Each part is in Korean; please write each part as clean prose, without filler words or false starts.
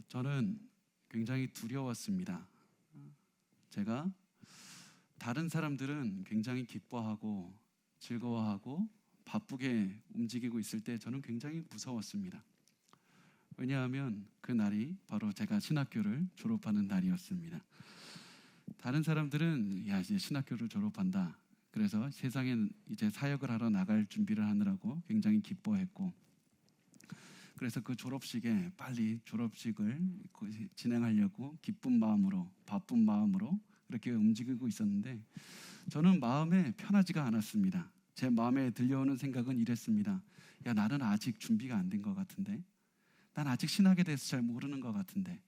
저는 굉장히 두려웠습니다. 제가 다른 사람들은 굉장히 기뻐하고 즐거워하고 바쁘게 움직이고 있을 때 저는 굉장히 무서웠습니다. 왜냐하면 그 날이 바로 제가 신학교를 졸업하는 날이었습니다. 다른 사람들은 야 이제 신학교를 졸업한다. 그래서 세상에 이제 사역을 하러 나갈 준비를 하느라고 굉장히 기뻐했고, 그래서 그 졸업식에 빨리 졸업식을 진행하려고 기쁜 마음으로 바쁜 마음으로 그렇게 움직이고 있었는데 저는 마음에 편하지가 않았습니다. 제 마음에 들려오는 생각은 이랬습니다. 야 나는 아직 준비가 안 된 것 같은데, 난 아직 신학에 대해서 잘 모르는 것 같은데,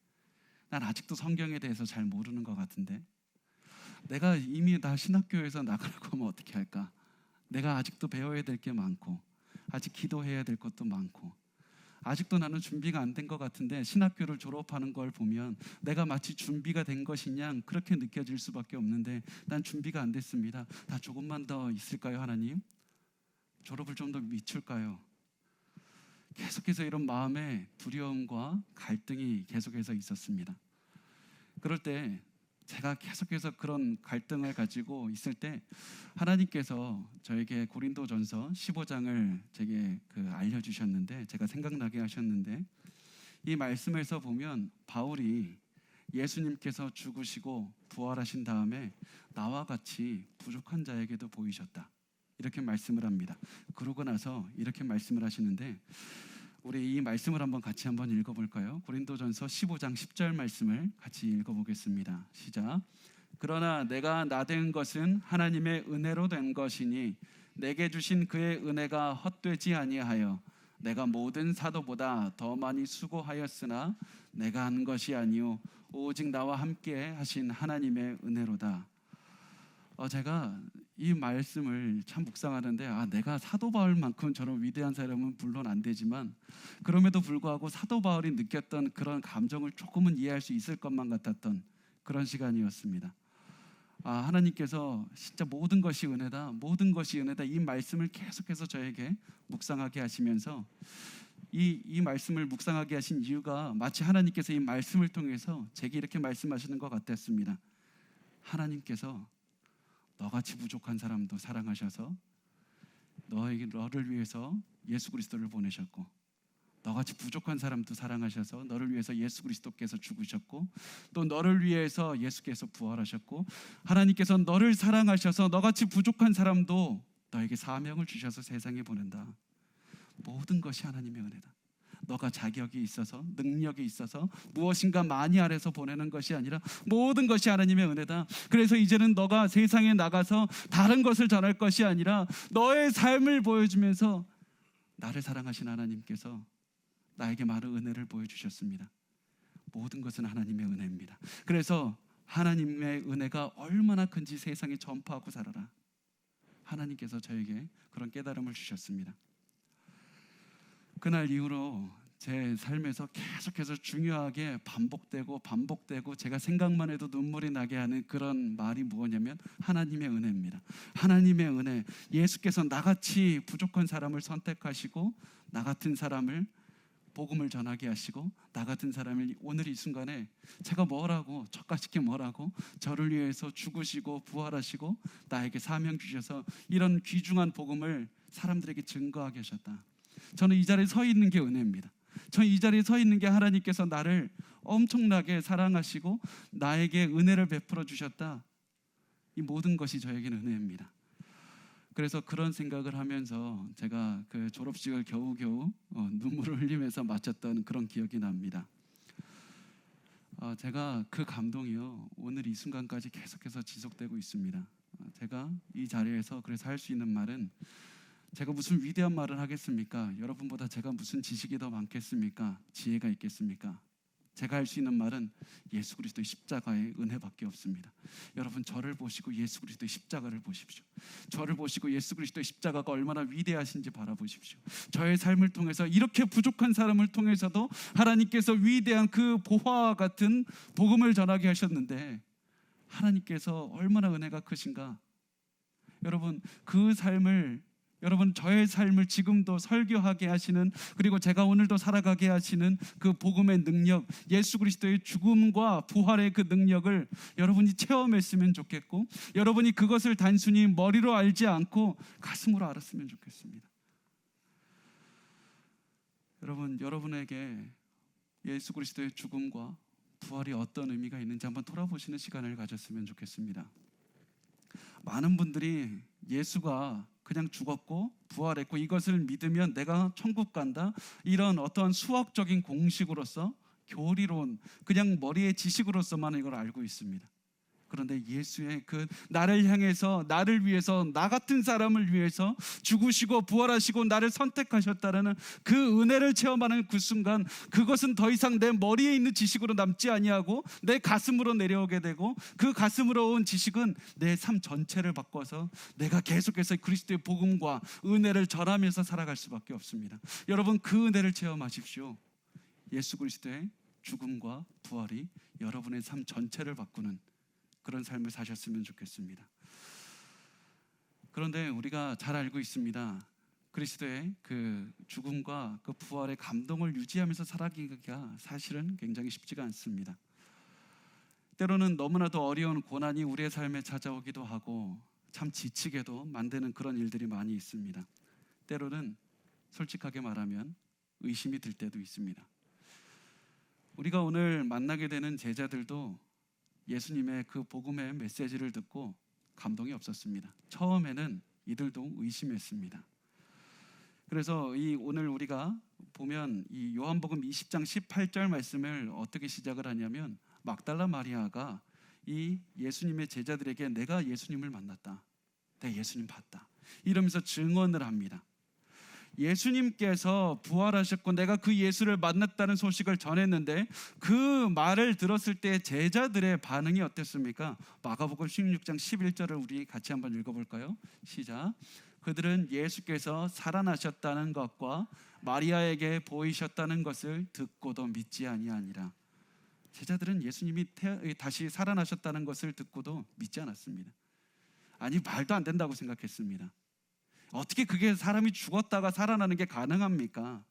난 아직도 성경에 대해서 잘 모르는 것 같은데, 내가 이미 다 신학교에서 나가려고 하면 어떻게 할까? 내가 아직도 배워야 될 게 많고 아직 기도해야 될 것도 많고 아직도 나는 준비가 안 된 것 같은데, 신학교를 졸업하는 걸 보면 내가 마치 준비가 된 것이냐 그렇게 느껴질 수밖에 없는데 난 준비가 안 됐습니다. 다 조금만 더 있을까요 하나님? 졸업을 좀 더 미칠까요? 계속해서 이런 마음의 두려움과 갈등이 계속해서 있었습니다. 그럴 때 제가 계속해서 그런 갈등을 가지고 있을 때 하나님께서 저에게 고린도전서 15장을 제게 알려주셨는데, 제가 생각나게 하셨는데, 이 말씀에서 보면 바울이 예수님께서 죽으시고 부활하신 다음에 나와 같이 부족한 자에게도 보이셨다 이렇게 말씀을 합니다. 그러고 나서 이렇게 말씀을 하시는데, 우리 이 말씀을 같이 한번 읽어볼까요? 고린도전서 15장 10절 말씀을 같이 읽어보겠습니다. 시작. 그러나 내가 나된 것은 하나님의 은혜로 된 것이니 내게 주신 그의 은혜가 헛되지 아니하여 내가 모든 사도보다 더 많이 수고하였으나 내가 한 것이 아니요 오직 나와 함께 하신 하나님의 은혜로다. 제가 이 말씀을 참 묵상하는데 내가 사도 바울만큼 저런 위대한 사람은 물론 안 되지만 그럼에도 불구하고 사도 바울이 느꼈던 그런 감정을 조금은 이해할 수 있을 것만 같았던 그런 시간이었습니다. 하나님께서 진짜 모든 것이 은혜다, 모든 것이 은혜다, 이 말씀을 계속해서 저에게 묵상하게 하시면서 이 말씀을 묵상하게 하신 이유가 마치 하나님께서 이 말씀을 통해서 제게 이렇게 말씀하시는 것 같았습니다. 하나님께서 너같이 부족한 사람도 사랑하셔서 너를 위해서 예수 그리스도를 보내셨고, 너같이 부족한 사람도 사랑하셔서 너를 위해서 예수 그리스도께서 죽으셨고, 또 너를 위해서 예수께서 부활하셨고, 하나님께서 너를 사랑하셔서 너같이 부족한 사람도 너에게 사명을 주셔서 세상에 보낸다. 모든 것이 하나님의 은혜다. 너가 자격이 있어서 능력이 있어서 무엇인가 많이 아래서 보내는 것이 아니라 모든 것이 하나님의 은혜다. 그래서 이제는 너가 세상에 나가서 다른 것을 전할 것이 아니라 너의 삶을 보여주면서 나를 사랑하신 하나님께서 나에게 많은 은혜를 보여주셨습니다. 모든 것은 하나님의 은혜입니다. 그래서 하나님의 은혜가 얼마나 큰지 세상에 전파하고 살아라. 하나님께서 저에게 그런 깨달음을 주셨습니다. 그날 이후로 제 삶에서 계속해서 중요하게 반복되고 제가 생각만 해도 눈물이 나게 하는 그런 말이 무엇이냐면 하나님의 은혜입니다. 하나님의 은혜. 예수께서 나같이 부족한 사람을 선택하시고 나 같은 사람을 복음을 전하게 하시고, 나 같은 사람을 오늘 이 순간에 제가 뭐라고 저까짓게 뭐라고 저를 위해서 죽으시고 부활하시고 나에게 사명 주셔서 이런 귀중한 복음을 사람들에게 증거하게 하셨다. 저는 이 자리에 서 있는 게 은혜입니다. 저는 이 자리에 서 있는 게 하나님께서 나를 엄청나게 사랑하시고 나에게 은혜를 베풀어 주셨다. 이 모든 것이 저에게는 은혜입니다. 그래서 그런 생각을 하면서 제가 그 졸업식을 겨우겨우 눈물을 흘리면서 마쳤던 그런 기억이 납니다. 제가 그 감동이요 오늘 이 순간까지 계속해서 지속되고 있습니다. 제가 이 자리에서 그래서 할 수 있는 말은, 제가 무슨 위대한 말을 하겠습니까? 여러분보다 제가 무슨 지식이 더 많겠습니까? 지혜가 있겠습니까? 제가 할 수 있는 말은 예수 그리스도의 십자가의 은혜밖에 없습니다. 여러분, 저를 보시고 예수 그리스도의 십자가를 보십시오. 저를 보시고 예수 그리스도의 십자가가 얼마나 위대하신지 바라보십시오. 저의 삶을 통해서 이렇게 부족한 사람을 통해서도 하나님께서 위대한 그 보화와 같은 복음을 전하게 하셨는데 하나님께서 얼마나 은혜가 크신가. 여러분, 그 삶을 여러분, 저의 삶을 지금도 설교하게 하시는, 그리고 제가 오늘도 살아가게 하시는 그 복음의 능력, 예수 그리스도의 죽음과 부활의 그 능력을 여러분이 체험했으면 좋겠고, 여러분이 그것을 단순히 머리로 알지 않고 가슴으로 알았으면 좋겠습니다. 여러분, 여러분에게 예수 그리스도의 죽음과 부활이 어떤 의미가 있는지 한번 돌아보시는 시간을 가졌으면 좋겠습니다. 많은 분들이 예수가 그냥 죽었고 부활했고 이것을 믿으면 내가 천국 간다, 이런 어떠한 수학적인 공식으로서, 교리론, 그냥 머리의 지식으로서만 이걸 알고 있습니다. 그런데 예수의 그 나를 향해서, 나를 위해서, 나 같은 사람을 위해서 죽으시고 부활하시고 나를 선택하셨다는 그 은혜를 체험하는 그 순간, 그것은 더 이상 내 머리에 있는 지식으로 남지 아니하고 내 가슴으로 내려오게 되고, 그 가슴으로 온 지식은 내 삶 전체를 바꿔서 내가 계속해서 그리스도의 복음과 은혜를 전하면서 살아갈 수밖에 없습니다. 여러분, 그 은혜를 체험하십시오. 예수 그리스도의 죽음과 부활이 여러분의 삶 전체를 바꾸는 그런 삶을 사셨으면 좋겠습니다. 그런데 우리가 잘 알고 있습니다. 그리스도의 그 죽음과 그 부활의 감동을 유지하면서 살아가기가 사실은 굉장히 쉽지가 않습니다. 때로는 너무나도 어려운 고난이 우리의 삶에 찾아오기도 하고 참 지치게도 만드는 그런 일들이 많이 있습니다. 때로는 솔직하게 말하면 의심이 들 때도 있습니다. 우리가 오늘 만나게 되는 제자들도 예수님의 그 복음의 메시지를 듣고 감동이 없었습니다. 처음에는 이들도 의심했습니다. 그래서 오늘 우리가 보면 이 요한복음 20장 18절 말씀을 어떻게 시작을 하냐면, 막달라 마리아가 이 예수님의 제자들에게 내가 예수님을 만났다, 내가 예수님 봤다, 이러면서 증언을 합니다. 예수님께서 부활하셨고 내가 그 예수를 만났다는 소식을 전했는데, 그 말을 들었을 때 제자들의 반응이 어땠습니까? 마가복음 16장 11절을 우리 같이 한번 읽어볼까요? 시작. 그들은 예수께서 살아나셨다는 것과 마리아에게 보이셨다는 것을 듣고도 믿지 아니하니라. 제자들은 예수님이 다시 살아나셨다는 것을 듣고도 믿지 않았습니다. 아니, 말도 안 된다고 생각했습니다. 어떻게 그게 사람이 죽었다가 살아나는 게 가능합니까?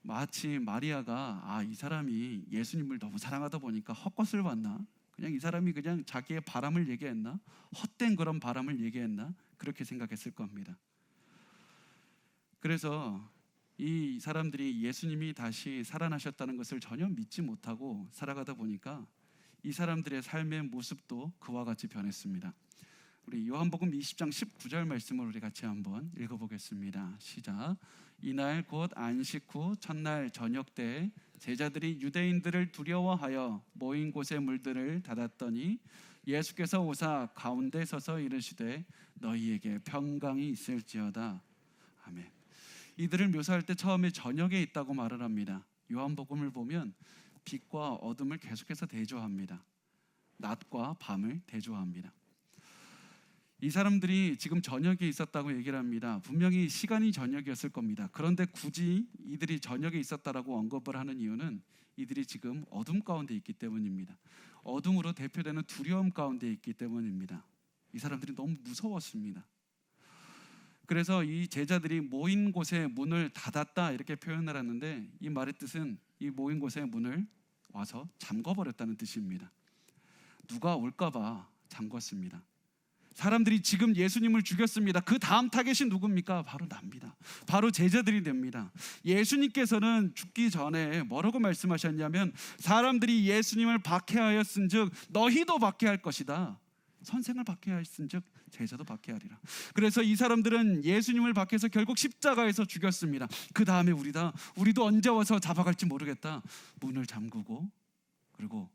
마치 마리아가 이 사람이 예수님을 너무 사랑하다 보니까 헛것을 봤나? 그냥 이 사람이 그냥 자기의 바람을 얘기했나? 헛된 그런 바람을 얘기했나? 그렇게 생각했을 겁니다. 그래서 이 사람들이 예수님이 다시 살아나셨다는 것을 전혀 믿지 못하고 살아가다 보니까 이 사람들의 삶의 모습도 그와 같이 변했습니다. 우리 요한복음 20장 19절 말씀을 우리 같이 한번 읽어보겠습니다. 시작. 이날 곧 안식 후 첫날 저녁 때 제자들이 유대인들을 두려워하여 모인 곳의 물들을 닫았더니 예수께서 오사 가운데 서서 이르시되 너희에게 평강이 있을지어다. 아멘. 이들을 묘사할 때 처음에 저녁에 있다고 말을 합니다. 요한복음을 보면 빛과 어둠을 계속해서 대조합니다. 낮과 밤을 대조합니다. 이 사람들이 지금 저녁에 있었다고 얘기를 합니다. 분명히 시간이 저녁이었을 겁니다. 그런데 굳이 이들이 저녁에 있었다라고 언급을 하는 이유는 이들이 지금 어둠 가운데 있기 때문입니다. 어둠으로 대표되는 두려움 가운데 있기 때문입니다. 이 사람들이 너무 무서웠습니다. 그래서 이 제자들이 모인 곳에 문을 닫았다 이렇게 표현을 하는데, 이 말의 뜻은 이 모인 곳에 문을 와서 잠궈버렸다는 뜻입니다. 누가 올까봐 잠궜습니다. 사람들이 지금 예수님을 죽였습니다. 그 다음 타겟이 누굽니까? 바로 납니다. 바로 제자들이 됩니다. 예수님께서는 죽기 전에 뭐라고 말씀하셨냐면, 사람들이 예수님을 박해하였은즉 너희도 박해할 것이다. 선생을 박해하였은즉 제자도 박해하리라. 그래서 이 사람들은 예수님을 박해서 결국 십자가에서 죽였습니다. 그 다음에 우리도 언제 와서 잡아갈지 모르겠다. 문을 잠그고, 그리고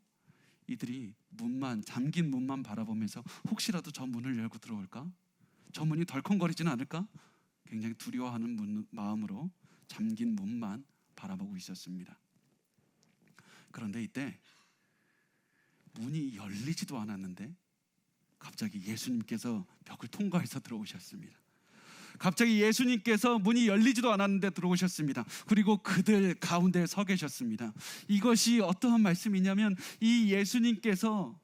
이들이 잠긴 문만 바라보면서 혹시라도 저 문을 열고 들어올까? 저 문이 덜컹거리지는 않을까? 굉장히 두려워하는 마음으로 잠긴 문만 바라보고 있었습니다. 그런데 이때 문이 열리지도 않았는데 갑자기 예수님께서 벽을 통과해서 들어오셨습니다. 갑자기 예수님께서 문이 열리지도 않았는데 들어오셨습니다. 그리고 그들 가운데 서 계셨습니다. 이것이 어떠한 말씀이냐면, 이 예수님께서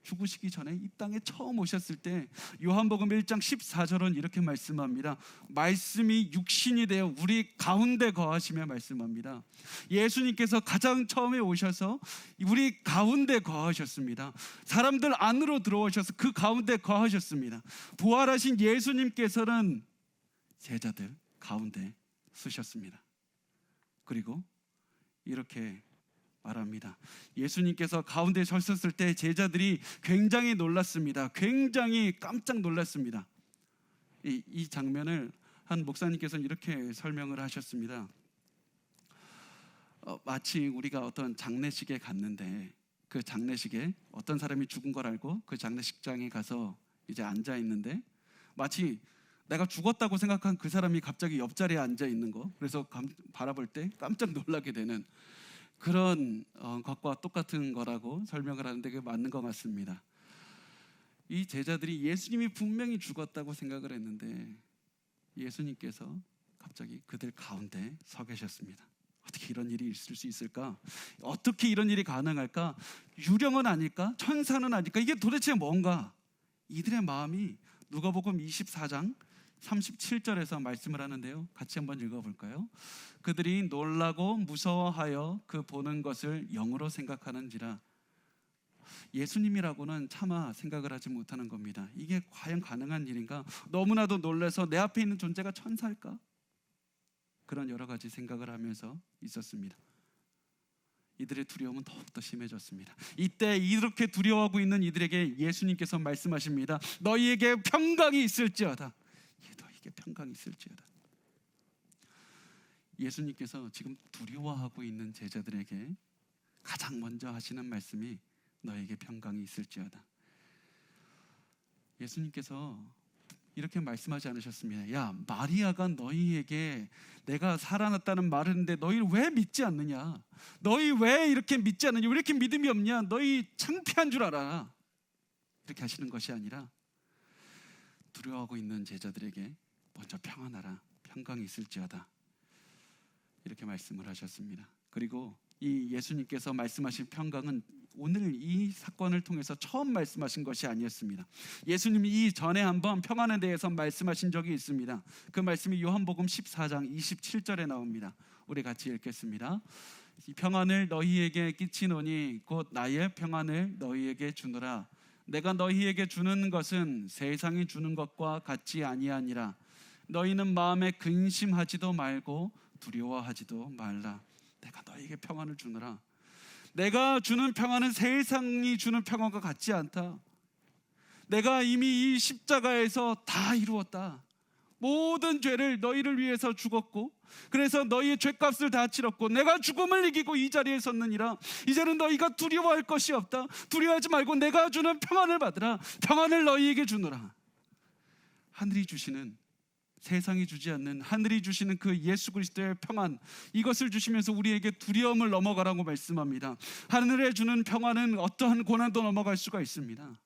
죽으시기 전에 이 땅에 처음 오셨을 때 요한복음 1장 14절은 이렇게 말씀합니다. 말씀이 육신이 되어 우리 가운데 거하시며 말씀합니다. 예수님께서 가장 처음에 오셔서 우리 가운데 거하셨습니다. 사람들 안으로 들어오셔서 그 가운데 거하셨습니다. 부활하신 예수님께서는 제자들 가운데 서셨습니다. 그리고 이렇게 말합니다. 예수님께서 가운데 섰을 때 제자들이 굉장히 놀랐습니다. 굉장히 깜짝 놀랐습니다. 이 장면을 한 목사님께서는 이렇게 설명을 하셨습니다. 마치 우리가 어떤 장례식에 갔는데 그 장례식에 어떤 사람이 죽은 걸 알고 그 장례식장에 가서 이제 앉아 있는데 마치 내가 죽었다고 생각한 그 사람이 갑자기 옆자리에 앉아 있는 거, 그래서 바라볼 때 깜짝 놀라게 되는 그런 것과 똑같은 거라고 설명을 하는데 그게 맞는 것 같습니다. 이 제자들이 예수님이 분명히 죽었다고 생각을 했는데 예수님께서 갑자기 그들 가운데 서 계셨습니다. 어떻게 이런 일이 있을 수 있을까? 어떻게 이런 일이 가능할까? 유령은 아닐까? 천사는 아닐까? 이게 도대체 뭔가? 이들의 마음이 누가복음 24장 37절에서 말씀을 하는데요, 같이 한번 읽어볼까요? 그들이 놀라고 무서워하여 그 보는 것을 영으로 생각하는지라. 예수님이라고는 차마 생각을 하지 못하는 겁니다. 이게 과연 가능한 일인가? 너무나도 놀라서 내 앞에 있는 존재가 천사일까? 그런 여러 가지 생각을 하면서 있었습니다. 이들의 두려움은 더욱더 심해졌습니다. 이때 이렇게 두려워하고 있는 이들에게 예수님께서 말씀하십니다. 너희에게 평강이 있을지어다. 너희에게 평강이 있을지어다. 예수님께서 지금 두려워하고 있는 제자들에게 가장 먼저 하시는 말씀이 너희에게 평강이 있을지어다. 예수님께서 이렇게 말씀하지 않으셨습니다. 야, 마리아가 너희에게 내가 살아났다는 말을 했는데 너희 왜 믿지 않느냐? 너희 왜 이렇게 믿지 않느냐? 왜 이렇게 믿음이 없냐? 너희 창피한 줄 알아. 이렇게 하시는 것이 아니라 두려워하고 있는 제자들에게 먼저 평안하라, 평강이 있을지어다, 이렇게 말씀을 하셨습니다. 그리고 이 예수님께서 말씀하신 평강은 오늘 이 사건을 통해서 처음 말씀하신 것이 아니었습니다. 예수님이 이전에 한번 평안에 대해서 말씀하신 적이 있습니다. 그 말씀이 요한복음 14장 27절에 나옵니다. 우리 같이 읽겠습니다. 이 평안을 너희에게 끼치노니 곧 나의 평안을 너희에게 주노라. 내가 너희에게 주는 것은 세상이 주는 것과 같지 아니하니라. 너희는 마음에 근심하지도 말고 두려워하지도 말라. 내가 너희에게 평안을 주노라. 내가 주는 평안은 세상이 주는 평안과 같지 않다. 내가 이미 이 십자가에서 다 이루었다. 모든 죄를 너희를 위해서 죽었고, 그래서 너희의 죄값을 다 치렀고, 내가 죽음을 이기고 이 자리에 섰느니라. 이제는 너희가 두려워할 것이 없다. 두려워하지 말고 내가 주는 평안을 받으라. 평안을 너희에게 주노라. 하늘이 주시는, 세상이 주지 않는, 하늘이 주시는 그 예수 그리스도의 평안, 이것을 주시면서 우리에게 두려움을 넘어가라고 말씀합니다. 하늘에 주는 평안은 어떠한 고난도 넘어갈 수가 있습니다.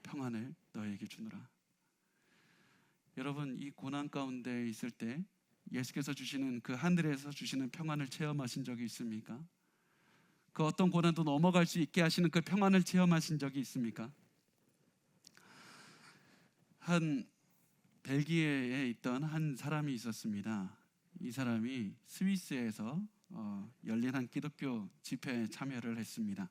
평안을 너희에게 주노라. 여러분, 이 고난 가운데 있을 때 예수께서 주시는 그 하늘에서 주시는 평안을 체험하신 적이 있습니까? 그 어떤 고난도 넘어갈 수 있게 하시는 그 평안을 체험하신 적이 있습니까? 한 벨기에에 있던 한 사람이 있었습니다. 이 사람이 스위스에서 열린 한 기독교 집회에 참여를 했습니다.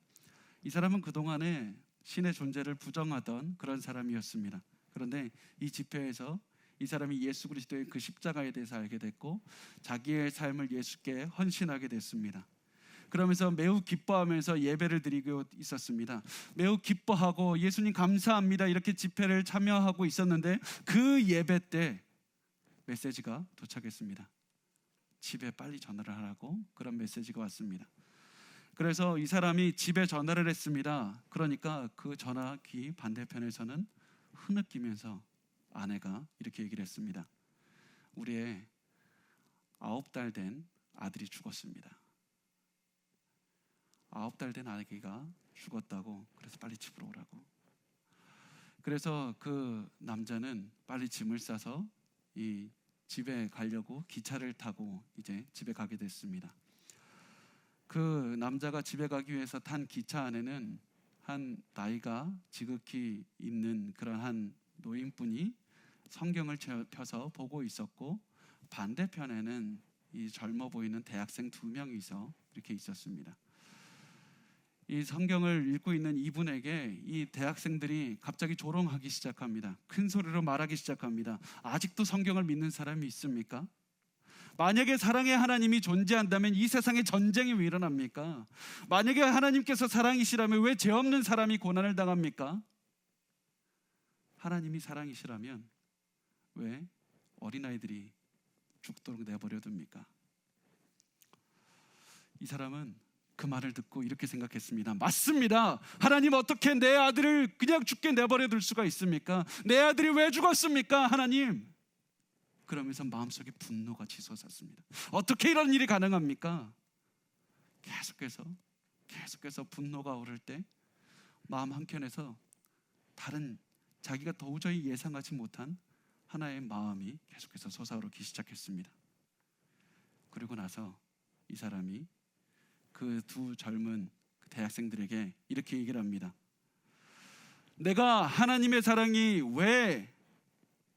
이 사람은 그동안에 신의 존재를 부정하던 그런 사람이었습니다. 그런데 이 집회에서 이 사람이 예수 그리스도의 그 십자가에 대해서 알게 됐고 자기의 삶을 예수께 헌신하게 됐습니다. 그러면서 매우 기뻐하면서 예배를 드리고 있었습니다. 매우 기뻐하고 예수님 감사합니다 이렇게 집회를 참여하고 있었는데 그 예배 때 메시지가 도착했습니다. 집에 빨리 전화를 하라고 그런 메시지가 왔습니다. 그래서 이 사람이 집에 전화를 했습니다. 그러니까 그 전화기 반대편에서는 흐느끼면서 아내가 이렇게 얘기를 했습니다. 우리의 9달 된 아들이 죽었습니다. 9달 된 아기가 죽었다고, 그래서 빨리 집으로 오라고. 그래서 그 남자는 빨리 짐을 싸서 이 집에 가려고 기차를 타고 이제 집에 가게 됐습니다. 그 남자가 집에 가기 위해서 탄 기차 안에는 한 나이가 지극히 있는 그러한 노인분이 성경을 펴서 보고 있었고, 반대편에는 이 젊어 보이는 대학생 2명이서 이렇게 있었습니다. 이 성경을 읽고 있는 이분에게 이 대학생들이 갑자기 조롱하기 시작합니다. 큰 소리로 말하기 시작합니다. 아직도 성경을 믿는 사람이 있습니까? 만약에 사랑의 하나님이 존재한다면 이 세상에 전쟁이 왜 일어납니까? 만약에 하나님께서 사랑이시라면 왜 죄 없는 사람이 고난을 당합니까? 하나님이 사랑이시라면 왜 어린아이들이 죽도록 내버려 둡니까? 이 사람은 그 말을 듣고 이렇게 생각했습니다. 맞습니다. 하나님, 어떻게 내 아들을 그냥 죽게 내버려 둘 수가 있습니까? 내 아들이 왜 죽었습니까, 하나님? 그러면서 마음속에 분노가 치솟았습니다. 어떻게 이런 일이 가능합니까? 계속해서 분노가 오를 때 마음 한켠에서 다른 자기가 도저히 예상하지 못한 하나의 마음이 계속해서 솟아오르기 시작했습니다. 그리고 나서 이 사람이 그 두 젊은 대학생들에게 이렇게 얘기를 합니다. 내가 하나님의 사랑이 왜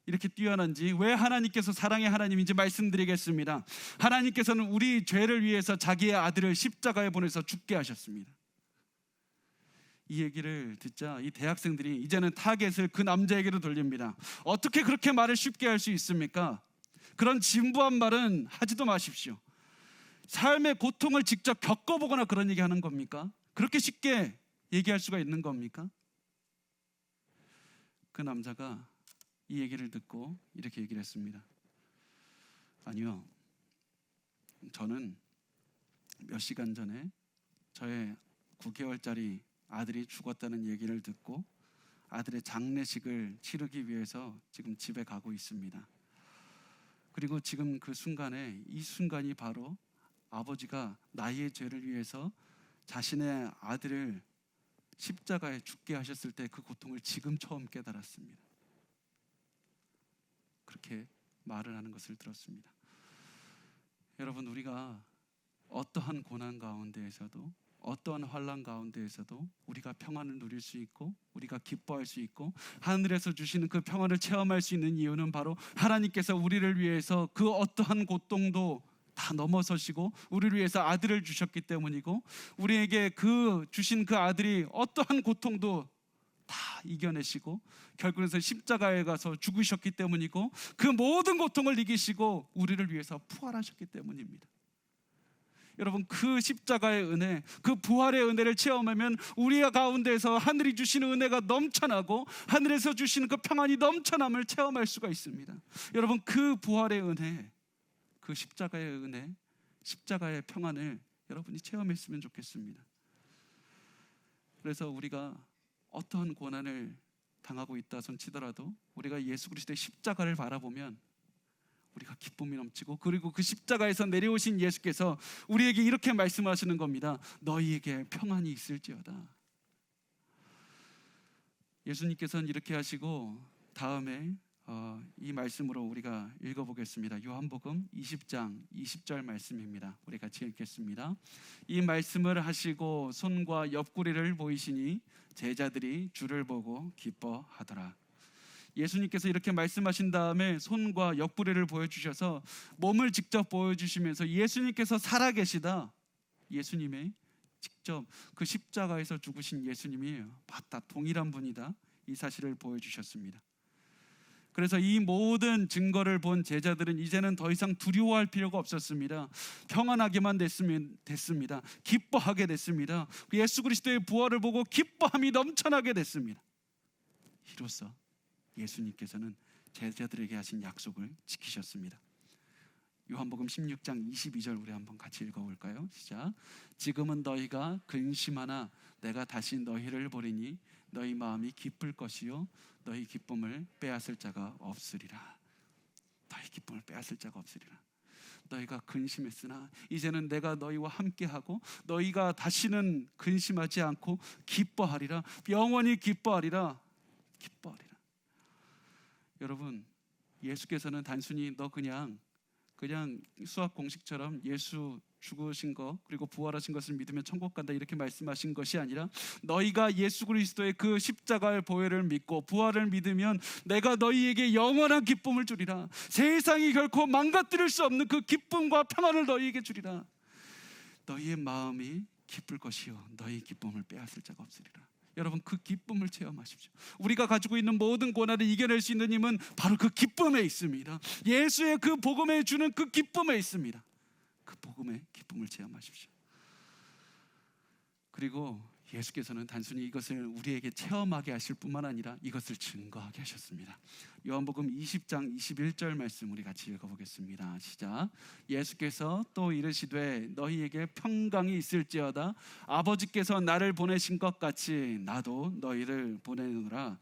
이렇게 뛰어난지, 왜 하나님께서 사랑의 하나님인지 말씀드리겠습니다. 하나님께서는 우리 죄를 위해서 자기의 아들을 십자가에 보내서 죽게 하셨습니다. 이 얘기를 듣자 이 대학생들이 이제는 타겟을 그 남자에게로 돌립니다. 어떻게 그렇게 말을 쉽게 할 수 있습니까? 그런 진부한 말은 하지도 마십시오. 삶의 고통을 직접 겪어보거나 그런 얘기하는 겁니까? 그렇게 쉽게 얘기할 수가 있는 겁니까? 그 남자가 이 얘기를 듣고 이렇게 얘기를 했습니다. 아니요, 저는 몇 시간 전에 저의 9개월짜리 아들이 죽었다는 얘기를 듣고 아들의 장례식을 치르기 위해서 지금 집에 가고 있습니다. 그리고 지금 그 순간에, 이 순간이 바로 아버지가 나의 죄를 위해서 자신의 아들을 십자가에 죽게 하셨을 때 그 고통을 지금 처음 깨달았습니다. 그렇게 말을 하는 것을 들었습니다. 여러분, 우리가 어떠한 고난 가운데에서도, 어떠한 환난 가운데에서도 우리가 평안을 누릴 수 있고 우리가 기뻐할 수 있고 하늘에서 주시는 그 평안을 체험할 수 있는 이유는 바로 하나님께서 우리를 위해서 그 어떠한 고통도 다 넘어서시고 우리를 위해서 아들을 주셨기 때문이고, 우리에게 주신 그 아들이 어떠한 고통도 다 이겨내시고 결국에는 십자가에 가서 죽으셨기 때문이고, 그 모든 고통을 이기시고 우리를 위해서 부활하셨기 때문입니다. 여러분, 그 십자가의 은혜, 그 부활의 은혜를 체험하면 우리 가운데서 하늘이 주시는 은혜가 넘쳐나고 하늘에서 주시는 그 평안이 넘쳐남을 체험할 수가 있습니다. 여러분, 그 부활의 은혜, 그 십자가의 은혜, 십자가의 평안을 여러분이 체험했으면 좋겠습니다. 그래서 우리가 어떠한 고난을 당하고 있다 손치더라도 우리가 예수 그리스도의 십자가를 바라보면 우리가 기쁨이 넘치고, 그리고 그 십자가에서 내려오신 예수께서 우리에게 이렇게 말씀하시는 겁니다. 너희에게 평안이 있을지어다. 예수님께서는 이렇게 하시고 다음에 이 말씀으로 우리가 읽어보겠습니다. 요한복음 20장 20절 말씀입니다. 우리 같이 읽겠습니다. 이 말씀을 하시고 손과 옆구리를 보이시니 제자들이 주를 보고 기뻐하더라. 예수님께서 이렇게 말씀하신 다음에 손과 옆구리를 보여주셔서 몸을 직접 보여주시면서 예수님께서 살아계시다, 예수님의 직접 그 십자가에서 죽으신 예수님이 맞다, 동일한 분이다, 이 사실을 보여주셨습니다. 그래서 이 모든 증거를 본 제자들은 이제는 더 이상 두려워할 필요가 없었습니다. 평안하게만 됐습니다. 기뻐하게 됐습니다. 예수 그리스도의 부활을 보고 기뻐함이 넘쳐나게 됐습니다. 이로써 예수님께서는 제자들에게 하신 약속을 지키셨습니다. 요한복음 16장 22절 우리 한번 같이 읽어볼까요? 시작. 지금은 너희가 근심하나 내가 다시 너희를 보리니 너희 마음이 기쁠 것이요 너희 기쁨을 빼앗을 자가 없으리라. 너희 기쁨을 빼앗을 자가 없으리라. 너희가 근심했으나 이제는 내가 너희와 함께하고 너희가 다시는 근심하지 않고 기뻐하리라. 영원히 기뻐하리라. 기뻐하리라. 여러분, 예수께서는 단순히 너 그냥 수학 공식처럼 예수 죽으신 것 그리고 부활하신 것을 믿으면 천국 간다 이렇게 말씀하신 것이 아니라 너희가 예수 그리스도의 그 십자가의 보혈을 믿고 부활을 믿으면 내가 너희에게 영원한 기쁨을 주리라. 세상이 결코 망가뜨릴 수 없는 그 기쁨과 평안을 너희에게 주리라. 너희의 마음이 기쁠 것이요 너희 기쁨을 빼앗을 자가 없으리라. 여러분, 그 기쁨을 체험하십시오. 우리가 가지고 있는 모든 고난을 이겨낼 수 있는 힘은 바로 그 기쁨에 있습니다. 예수의 그 복음에 주는 그 기쁨에 있습니다. 그 복음의 기쁨을 체험하십시오. 그리고 예수께서는 단순히 이것을 우리에게 체험하게 하실 뿐만 아니라 이것을 증거하게 하셨습니다. 요한복음 20장 21절 말씀 우리 같이 읽어보겠습니다. 시작. 예수께서 또 이르시되 너희에게 평강이 있을지어다. 아버지께서 나를 보내신 것 같이 나도 너희를 보내노라.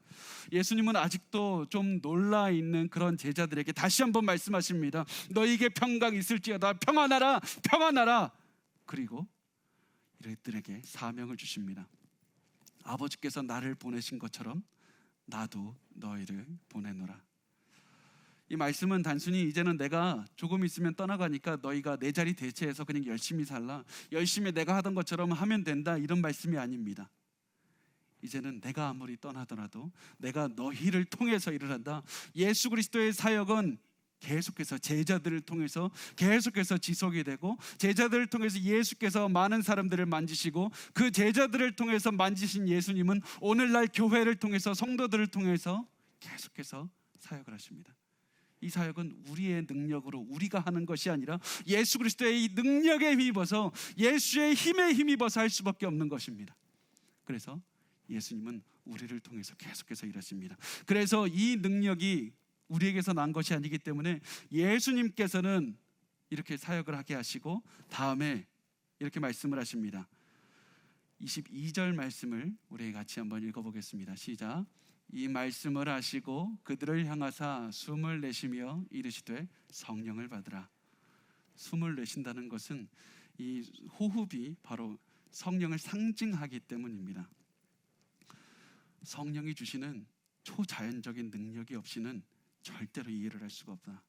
예수님은 아직도 좀 놀라 있는 그런 제자들에게 다시 한번 말씀하십니다. 너희에게 평강이 있을지어다. 평안하라, 평안하라. 그리고 이들에게 사명을 주십니다. 아버지께서 나를 보내신 것처럼 나도 너희를 보내노라. 이 말씀은 단순히 이제는 내가 조금 있으면 떠나가니까 너희가 내 자리 대체해서 그냥 열심히 살라, 열심히 내가 하던 것처럼 하면 된다, 이런 말씀이 아닙니다. 이제는 내가 아무리 떠나더라도 내가 너희를 통해서 일을 한다. 예수 그리스도의 사역은 계속해서 제자들을 통해서 계속해서 지속이 되고, 제자들을 통해서 예수께서 많은 사람들을 만지시고, 그 제자들을 통해서 만지신 예수님은 오늘날 교회를 통해서 성도들을 통해서 계속해서 사역을 하십니다. 이 사역은 우리의 능력으로 우리가 하는 것이 아니라 예수 그리스도의 이 능력에 힘입어서, 예수의 힘에 힘입어서 할 수밖에 없는 것입니다. 그래서 예수님은 우리를 통해서 계속해서 일하십니다. 그래서 이 능력이 우리에게서 난 것이 아니기 때문에 예수님께서는 이렇게 사역을 하게 하시고 다음에 이렇게 말씀을 하십니다. 22절 말씀을 우리 같이 한번 읽어보겠습니다. 시작. 이 말씀을 하시고 그들을 향하사 숨을 내쉬며 이르시되 성령을 받으라. 숨을 내쉰다는 것은 이 호흡이 바로 성령을 상징하기 때문입니다. 성령이 주시는 초자연적인 능력이 없이는 절대로 이해를 할 수가 없다.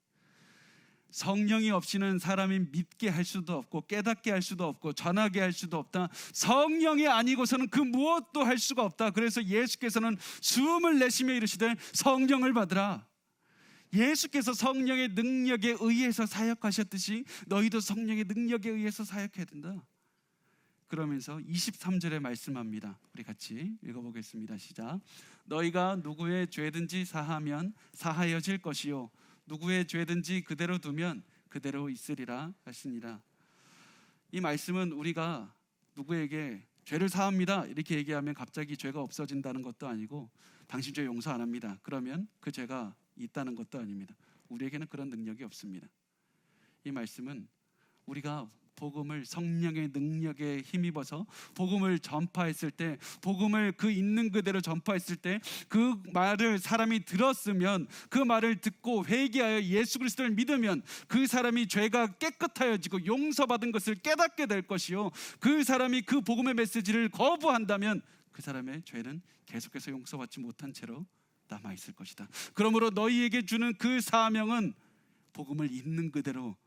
성령이 없이는 사람이 믿게 할 수도 없고 깨닫게 할 수도 없고 전하게 할 수도 없다. 성령이 아니고서는 그 무엇도 할 수가 없다. 그래서 예수께서는 숨을 내쉬며 이르시되 성령을 받으라. 예수께서 성령의 능력에 의해서 사역하셨듯이 너희도 성령의 능력에 의해서 사역해야 된다. 그러면서 23절에 말씀합니다. 우리 같이 읽어보겠습니다. 시작. 너희가 누구의 죄든지 사하면 사하여질 것이요 누구의 죄든지 그대로 두면 그대로 있으리라 하시니라. 이 말씀은 우리가 누구에게 죄를 사합니다 이렇게 얘기하면 갑자기 죄가 없어진다는 것도 아니고, 당신 죄 용서 안 합니다 그러면 그 죄가 있다는 것도 아닙니다. 우리에게는 그런 능력이 없습니다. 이 말씀은 우리가 복음을 성령의 능력에 힘입어서 복음을 전파했을 때, 복음을 그 있는 그대로 전파했을 때, 그 말을 사람이 들었으면, 그 말을 듣고 회개하여 예수 그리스도를 믿으면 그 사람이 죄가 깨끗하여지고 용서받은 것을 깨닫게 될 것이요, 그 사람이 그 복음의 메시지를 거부한다면 그 사람의 죄는 계속해서 용서받지 못한 채로 남아있을 것이다. 그러므로 너희에게 주는 그 사명은 복음을 있는 그대로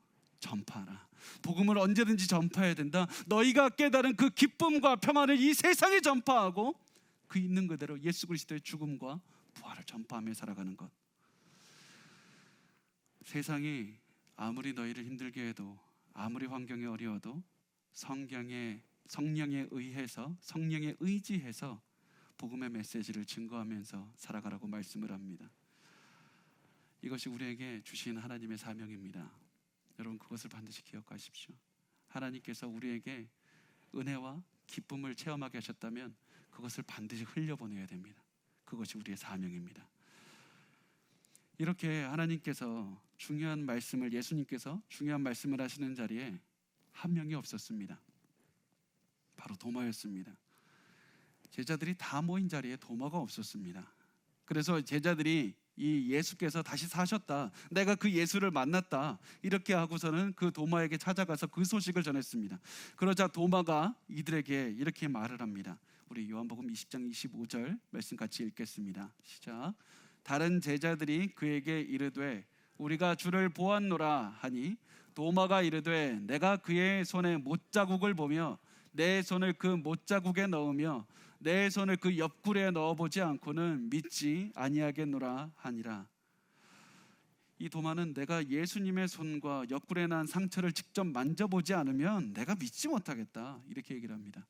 전파하라. 복음을 언제든지 전파해야 된다. 너희가 깨달은 그 기쁨과 평안을 이 세상에 전파하고 그 있는 그대로 예수 그리스도의 죽음과 부활을 전파하며 살아가는 것. 세상이 아무리 너희를 힘들게 해도, 아무리 환경이 어려워도 성령에 의해서, 성령에 의지해서 복음의 메시지를 증거하면서 살아가라고 말씀을 합니다. 이것이 우리에게 주신 하나님의 사명입니다. 여러분, 그것을 반드시 기억하십시오. 하나님께서 우리에게 은혜와 기쁨을 체험하게 하셨다면 그것을 반드시 흘려보내야 됩니다. 그것이 우리의 사명입니다. 이렇게 하나님께서 중요한 말씀을, 예수님께서 중요한 말씀을 하시는 자리에 한 명이 없었습니다. 바로 도마였습니다. 제자들이 다 모인 자리에 도마가 없었습니다. 그래서 제자들이 이 예수께서 다시 사셨다, 내가 그 예수를 만났다, 이렇게 하고서는 그 도마에게 찾아가서 그 소식을 전했습니다. 그러자 도마가 이들에게 이렇게 말을 합니다. 우리 요한복음 20장 25절 말씀 같이 읽겠습니다. 시작. 다른 제자들이 그에게 이르되 우리가 주를 보았노라 하니 도마가 이르되 내가 그의 손에 못자국을 보며 내 손을 그 못자국에 넣으며 내 손을 그 옆구리에 넣어보지 않고는 믿지 아니하겠노라 하니라. 이 도마는 내가 예수님의 손과 옆구리에 난 상처를 직접 만져보지 않으면 내가 믿지 못하겠다, 이렇게 얘기를 합니다.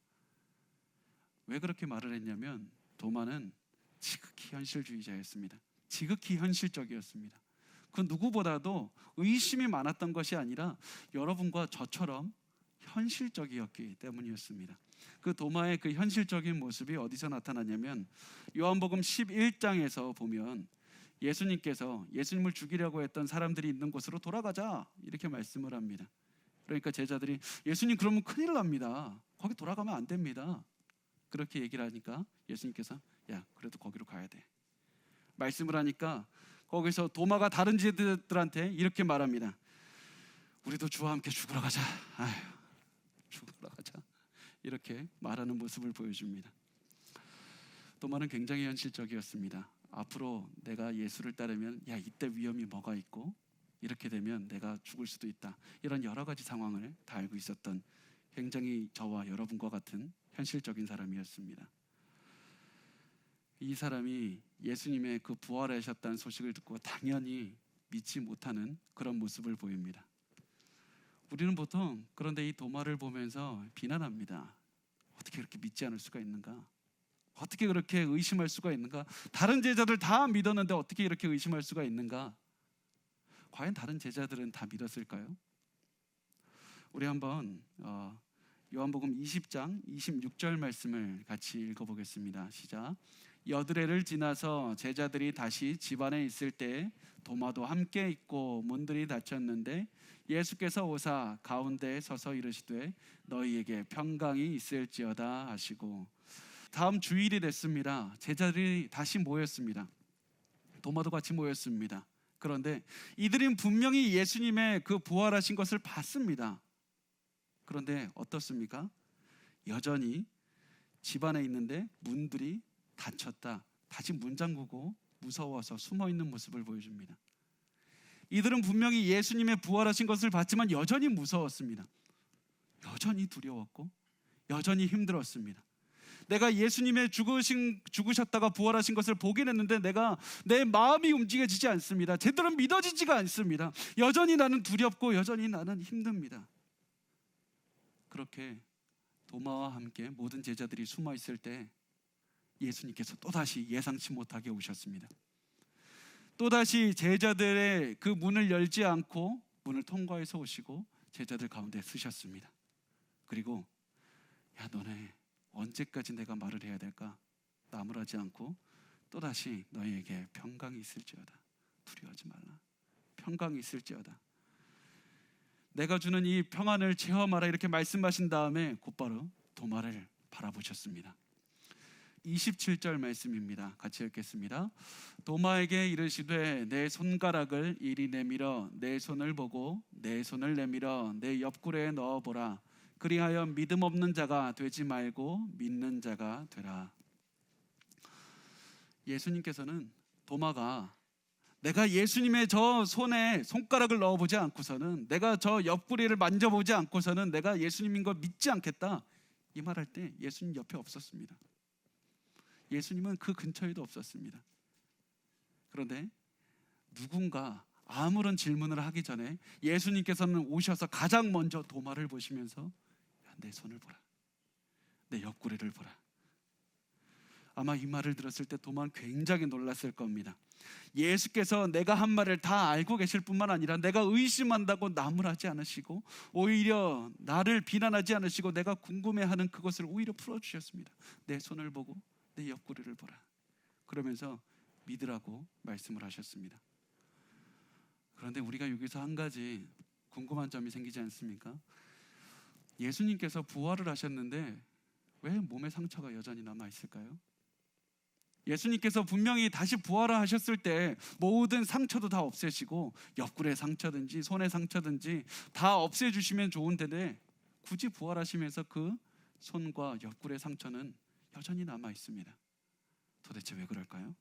왜 그렇게 말을 했냐면 도마는 지극히 현실주의자였습니다. 지극히 현실적이었습니다. 그 누구보다도 의심이 많았던 것이 아니라 여러분과 저처럼 현실적이었기 때문이었습니다. 그 도마의 그 현실적인 모습이 어디서 나타나냐면 요한복음 11장에서 보면 예수님께서 예수님을 죽이려고 했던 사람들이 있는 곳으로 돌아가자, 이렇게 말씀을 합니다. 그러니까 제자들이 예수님 그러면 큰일 납니다. 거기 돌아가면 안 됩니다. 그렇게 얘기를 하니까 예수님께서 야, 그래도 거기로 가야 돼, 말씀을 하니까 거기서 도마가 다른 제자들한테 이렇게 말합니다. 우리도 주와 함께 죽으러 가자. 아휴, 죽으러 가자, 이렇게 말하는 모습을 보여줍니다. 도마는 굉장히 현실적이었습니다. 앞으로 내가 예수를 따르면 야, 이때 위험이 뭐가 있고 이렇게 되면 내가 죽을 수도 있다, 이런 여러 가지 상황을 다 알고 있었던 굉장히 저와 여러분과 같은 현실적인 사람이었습니다. 이 사람이 예수님의 그 부활하셨다는 소식을 듣고 당연히 믿지 못하는 그런 모습을 보입니다. 우리는 보통 그런데 이 도마를 보면서 비난합니다. 어떻게 그렇게 믿지 않을 수가 있는가? 어떻게 그렇게 의심할 수가 있는가? 다른 제자들 다 믿었는데 어떻게 이렇게 의심할 수가 있는가? 과연 다른 제자들은 다 믿었을까요? 우리 한번 요한복음 20장 26절 말씀을 같이 읽어보겠습니다. 시작. 여드레를 지나서 제자들이 다시 집 안에 있을 때 도마도 함께 있고 문들이 닫혔는데 예수께서 오사 가운데에 서서 이르시되 너희에게 평강이 있을지어다 하시고, 다음 주일이 됐습니다. 제자들이 다시 모였습니다. 도마도 같이 모였습니다. 그런데 이들은 분명히 예수님의 그 부활하신 것을 봤습니다. 그런데 어떻습니까? 여전히 집 안에 있는데 문들이 닫혔다, 다시 문 잠그고 무서워서 숨어있는 모습을 보여줍니다. 이들은 분명히 예수님의 부활하신 것을 봤지만 여전히 무서웠습니다. 여전히 두려웠고 여전히 힘들었습니다. 내가 예수님의 죽으셨다가 부활하신 것을 보긴 했는데 내 마음이 움직여지지 않습니다. 제대로 믿어지지가 않습니다. 여전히 나는 두렵고 여전히 나는 힘듭니다. 그렇게 도마와 함께 모든 제자들이 숨어 있을 때 예수님께서 또다시 예상치 못하게 오셨습니다. 또다시 제자들의 그 문을 열지 않고 문을 통과해서 오시고 제자들 가운데 서셨습니다. 그리고 야, 너네 언제까지 내가 말을 해야 될까? 나무라지 않고 또다시 너희에게 평강이 있을지어다, 두려워하지 말라, 평강이 있을지어다, 내가 주는 이 평안을 체험하라, 이렇게 말씀하신 다음에 곧바로 도마를 바라보셨습니다. 27절 말씀입니다. 같이 읽겠습니다. 도마에게 이르시되 내 손가락을 이리 내밀어 내 손을 보고 내 손을 내밀어 내 옆구리에 넣어보라. 그리하여 믿음 없는 자가 되지 말고 믿는 자가 되라. 예수님께서는 도마가 내가 예수님의 저 손에 손가락을 넣어보지 않고서는, 내가 저 옆구리를 만져보지 않고서는 내가 예수님인 걸 믿지 않겠다, 이 말할 때 예수님 옆에 없었습니다. 예수님은 그 근처에도 없었습니다. 그런데 누군가 아무런 질문을 하기 전에 예수님께서는 오셔서 가장 먼저 도마를 보시면서 내 손을 보라, 내 옆구리를 보라. 아마 이 말을 들었을 때 도마는 굉장히 놀랐을 겁니다. 예수께서 내가 한 말을 다 알고 계실 뿐만 아니라 내가 의심한다고 나무라지 않으시고 오히려 나를 비난하지 않으시고 내가 궁금해하는 그것을 오히려 풀어주셨습니다. 내 손을 보고 내 옆구리를 보라. 그러면서 믿으라고 말씀을 하셨습니다. 그런데 우리가 여기서 한 가지 궁금한 점이 생기지 않습니까? 예수님께서 부활을 하셨는데 왜 몸에 상처가 여전히 남아 있을까요? 예수님께서 분명히 다시 부활을 하셨을 때 모든 상처도 다 없애시고 옆구리의 상처든지 손의 상처든지 다 없애주시면 좋은데 굳이 부활하시면서 그 손과 옆구리의 상처는 여전히 남아 있습니다. 도대체 왜 그럴까요?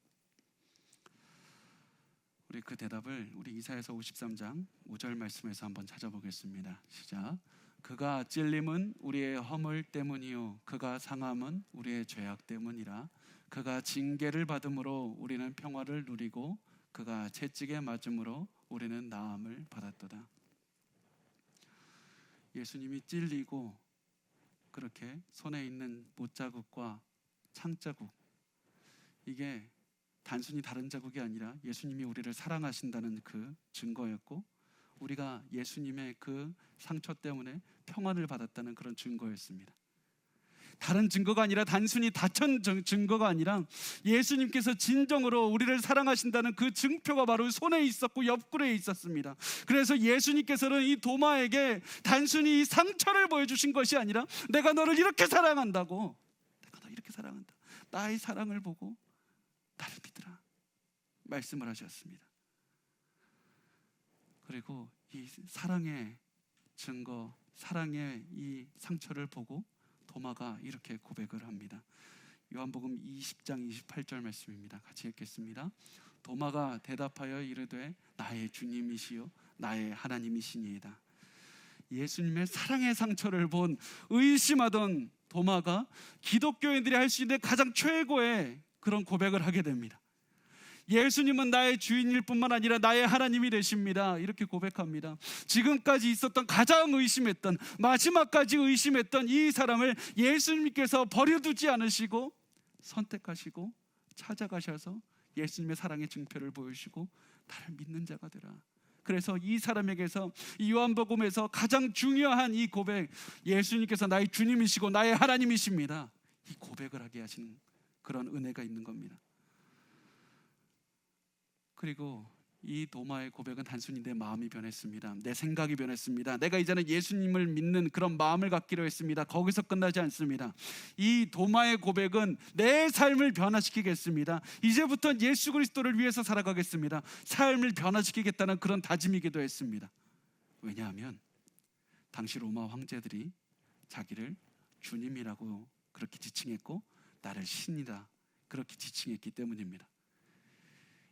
우리 그 대답을 우리 이사야서 53장 5절 말씀에서 한번 찾아보겠습니다. 시작. 그가 찔림은 우리의 허물 때문이요 그가 상함은 우리의 죄악 때문이라. 그가 징계를 받음으로 우리는 평화를 누리고 그가 채찍에 맞음으로 우리는 나음을 받았도다. 예수님이 찔리고 그렇게 손에 있는 못자국과 창자국, 이게 단순히 다른 자국이 아니라 예수님이 우리를 사랑하신다는 그 증거였고, 우리가 예수님의 그 상처 때문에 평안을 받았다는 그런 증거였습니다. 다른 증거가 아니라, 단순히 다천 증거가 아니라 예수님께서 진정으로 우리를 사랑하신다는 그 증표가 바로 손에 있었고 옆구리에 있었습니다. 그래서 예수님께서는 이 도마에게 단순히 이 상처를 보여주신 것이 아니라 내가 너를 이렇게 사랑한다고, 내가 너 이렇게 사랑한다, 나의 사랑을 보고 나를 믿으라 말씀을 하셨습니다. 그리고 이 사랑의 증거, 사랑의 이 상처를 보고 도마가 이렇게 고백을 합니다. 요한복음 20장 28절 말씀입니다. 같이 읽겠습니다. 도마가 대답하여 이르되 나의 주님이시요 나의 하나님이시니이다. 예수님의 사랑의 상처를 본 의심하던 도마가 기독교인들이 할 수 있는 가장 최고의 그런 고백을 하게 됩니다. 예수님은 나의 주인일 뿐만 아니라 나의 하나님이 되십니다. 이렇게 고백합니다. 지금까지 있었던 가장 의심했던, 마지막까지 의심했던 이 사람을 예수님께서 버려두지 않으시고 선택하시고 찾아가셔서 예수님의 사랑의 증표를 보여주시고 나를 믿는 자가 되라. 그래서 이 사람에게서, 이 요한복음에서 가장 중요한 이 고백, 예수님께서 나의 주님이시고 나의 하나님이십니다, 이 고백을 하게 하신 그런 은혜가 있는 겁니다. 그리고 이 도마의 고백은 단순히 내 마음이 변했습니다. 내 생각이 변했습니다. 내가 이제는 예수님을 믿는 그런 마음을 갖기로 했습니다. 거기서 끝나지 않습니다. 이 도마의 고백은 내 삶을 변화시키겠습니다. 이제부터 예수 그리스도를 위해서 살아가겠습니다. 삶을 변화시키겠다는 그런 다짐이기도 했습니다. 왜냐하면 당시 로마 황제들이 자기를 주님이라고 그렇게 지칭했고 나를 신이다 그렇게 지칭했기 때문입니다.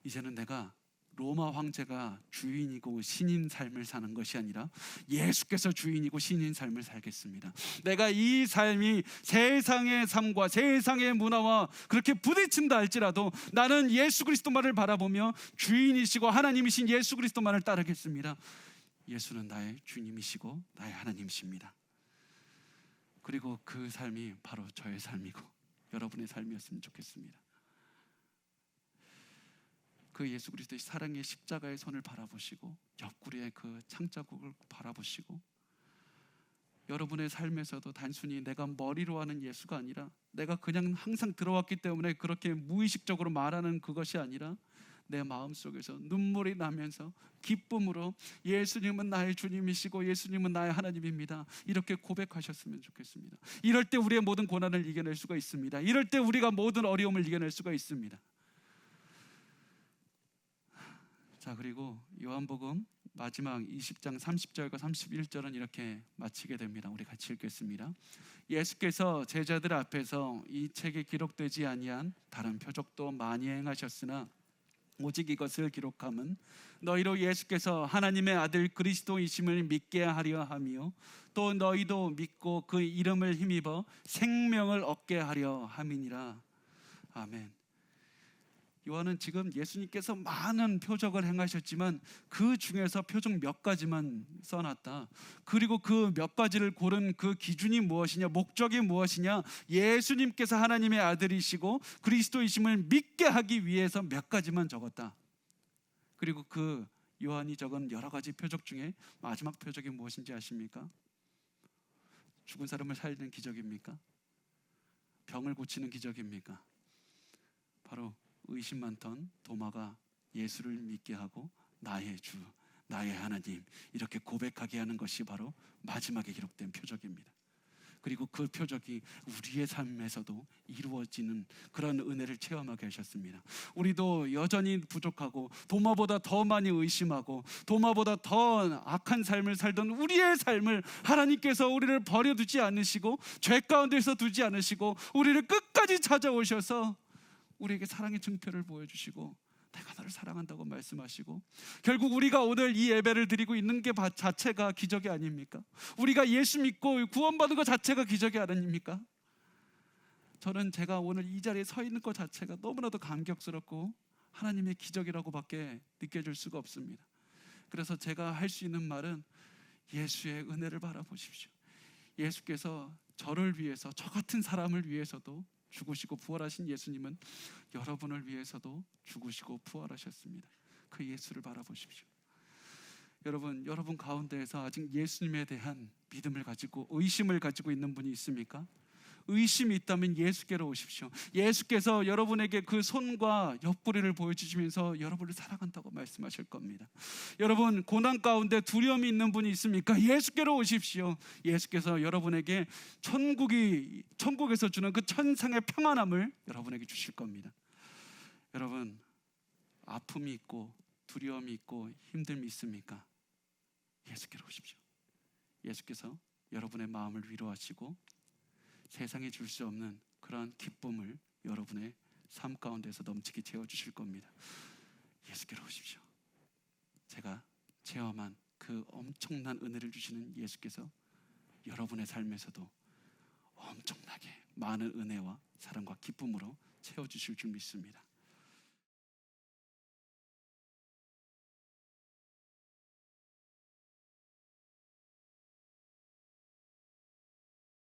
이제는 내가 로마 황제가 주인이고 신인 삶을 사는 것이 아니라 예수께서 주인이고 신인 삶을 살겠습니다. 내가 이 삶이 세상의 삶과 세상의 문화와 그렇게 부딪힌다 할지라도 나는 예수 그리스도만을 바라보며 주인이시고 하나님이신 예수 그리스도만을 따르겠습니다. 예수는 나의 주님이시고 나의 하나님이십니다. 그리고 그 삶이 바로 저의 삶이고 여러분의 삶이었으면 좋겠습니다. 그 예수 그리스도의 사랑의 십자가의 손을 바라보시고 옆구리의 그 창자국을 바라보시고, 여러분의 삶에서도 단순히 내가 머리로 하는 예수가 아니라, 내가 그냥 항상 들어왔기 때문에 그렇게 무의식적으로 말하는 그것이 아니라 내 마음속에서 눈물이 나면서 기쁨으로 예수님은 나의 주님이시고 예수님은 나의 하나님입니다, 이렇게 고백하셨으면 좋겠습니다. 이럴 때 우리의 모든 고난을 이겨낼 수가 있습니다. 이럴 때 우리가 모든 어려움을 이겨낼 수가 있습니다. 자, 그리고 요한복음 마지막 20장 30절과 31절은 이렇게 마치게 됩니다. 우리 같이 읽겠습니다. 예수께서 제자들 앞에서 이 책에 기록되지 아니한 다른 표적도 많이 행하셨으나 오직 이것을 기록함은 너희로 예수께서 하나님의 아들 그리스도이심을 믿게 하려 함이요 또 너희도 믿고 그 이름을 힘입어 생명을 얻게 하려 함이니라. 아멘. 요한은 지금 예수님께서 많은 표적을 행하셨지만 그 중에서 표적 몇 가지만 써놨다. 그리고 그 몇 가지를 고른 그 기준이 무엇이냐, 목적이 무엇이냐, 예수님께서 하나님의 아들이시고 그리스도이심을 믿게 하기 위해서 몇 가지만 적었다. 그리고 그 요한이 적은 여러 가지 표적 중에 마지막 표적이 무엇인지 아십니까? 죽은 사람을 살리는 기적입니까? 병을 고치는 기적입니까? 바로 의심 많던 도마가 예수를 믿게 하고 나의 주, 나의 하나님 이렇게 고백하게 하는 것이 바로 마지막에 기록된 표적입니다. 그리고 그 표적이 우리의 삶에서도 이루어지는 그런 은혜를 체험하게 하셨습니다. 우리도 여전히 부족하고 도마보다 더 많이 의심하고 도마보다 더 악한 삶을 살던 우리의 삶을 하나님께서 우리를 버려두지 않으시고 죄 가운데서 두지 않으시고 우리를 끝까지 찾아오셔서 우리에게 사랑의 증표를 보여주시고 내가 너를 사랑한다고 말씀하시고, 결국 우리가 오늘 이 예배를 드리고 있는 게 자체가 기적이 아닙니까? 우리가 예수 믿고 구원받은 것 자체가 기적이 아닙니까? 저는 제가 오늘 이 자리에 서 있는 것 자체가 너무나도 감격스럽고 하나님의 기적이라고밖에 느껴질 수가 없습니다. 그래서 제가 할 수 있는 말은 예수의 은혜를 바라보십시오. 예수께서 저를 위해서, 저 같은 사람을 위해서도 죽으시고 부활하신 예수님은 여러분을 위해서도 죽으시고 부활하셨습니다. 그 예수를 바라보십시오. 여러분 가운데에서 아직 예수님에 대한 믿음을 가지고 의심을 가지고 있는 분이 있습니까? 의심이 있다면 예수께로 오십시오. 예수께서 여러분에게 그 손과 옆구리를 보여주시면서 여러분을 사랑한다고 말씀하실 겁니다. 여러분 고난 가운데 두려움이 있는 분이 있습니까? 예수께로 오십시오. 예수께서 여러분에게 천국에서 주는 그 천상의 평안함을 여러분에게 주실 겁니다. 여러분 아픔이 있고 두려움이 있고 힘듦이 있습니까? 예수께로 오십시오. 예수께서 여러분의 마음을 위로하시고 세상에 줄 수 없는 그러한 기쁨을 여러분의 삶 가운데서 넘치게 채워주실 겁니다. 예수께로 오십시오. 제가 체험한 그 엄청난 은혜를 주시는 예수께서 여러분의 삶에서도 엄청나게 많은 은혜와 사랑과 기쁨으로 채워주실 줄 믿습니다.